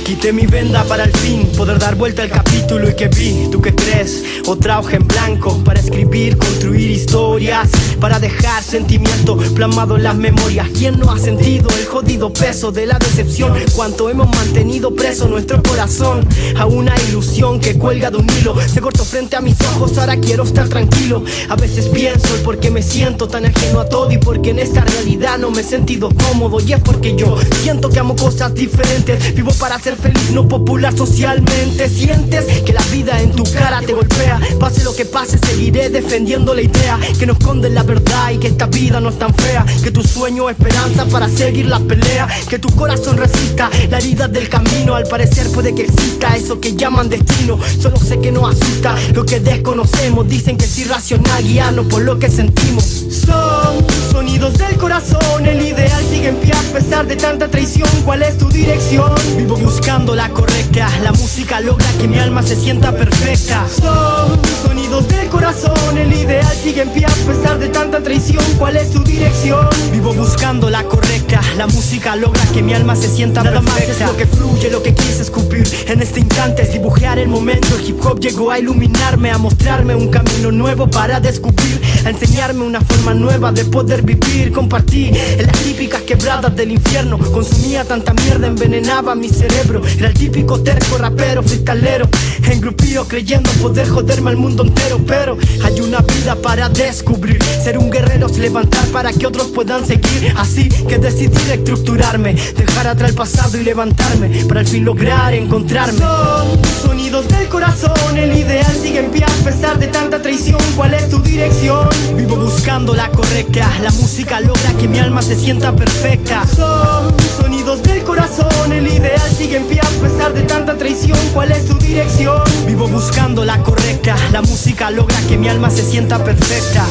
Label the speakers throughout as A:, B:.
A: Quité mi venda para al fin poder dar vuelta al capítulo y que vi, ¿tú qué crees? Otra hoja en blanco para escribir, construir historias, para dejar sentimiento plasmado en las memorias. ¿Quién no ha sentido el jodido peso de la decepción? Cuánto hemos mantenido preso nuestro corazón a una ilusión que cuelga de un hilo. Se cortó frente a mis ojos, ahora quiero estar tranquilo. A veces pienso el por qué me siento tan ajeno a todo y porque en esta realidad no me he sentido cómodo. Y es porque yo siento que amo cosas diferentes, vivo para ser feliz, no popular socialmente. Sientes que la vida en tu cara te golpea, pase lo que pase seguiré defendiendo la idea que no esconde la verdad y que esta vida no es tan fea, que tu sueño es esperanza para seguir la pelea, que tu corazón resista la herida del camino. Al parecer puede que exista eso que llaman destino, solo sé que no asusta lo que desconocemos. Dicen que es irracional guiarnos por lo que sentimos. Son sonidos del corazón, el ideal sigue en pie a pesar de tanta traición. ¿Cuál es tu dirección? Vivo buscando la correcta, la música logra que mi alma se sienta perfecta. Son sonidos del corazón, el ideal sigue en pie a pesar de tanta traición. ¿Cuál es tu dirección? Vivo buscando la correcta, la música logra que mi alma se sienta perfecta. Nada más es lo que fluye, lo que quise escupir en este instante es dibujar el momento. El hip hop llegó a iluminarme, a mostrarme un camino nuevo para descubrir, a enseñarme una forma nueva de poder vivir. Compartí en las típicas quebradas del infierno, consumía tanta mierda, envenenaba mi cerebro. Era el típico terco rapero, freestalero, engrupío creyendo poder joderme al mundo entero. Pero hay una vida para descubrir, ser un guerrero es levantar para que otros puedan seguir. Así que decidí reestructurarme, dejar atrás el pasado y levantarme para al fin lograr encontrarme. Son sonidos del corazón, el ideal sigue en pie a pesar de tanta traición. ¿Cuál es tu dirección? Vivo buscando la correcta, la música logra que mi alma se sienta perfecta. Son sonidos del corazón, el ideal sigue en pie a pesar de tanta traición. ¿Cuál es tu dirección? Vivo buscando la correcta, la música logra que mi alma se sienta perfecta.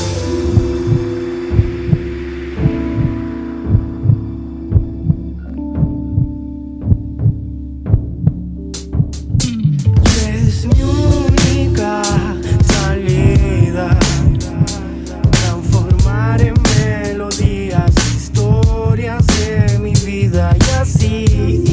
A: Es mi única salida, transformar en melodías historias de mi vida y así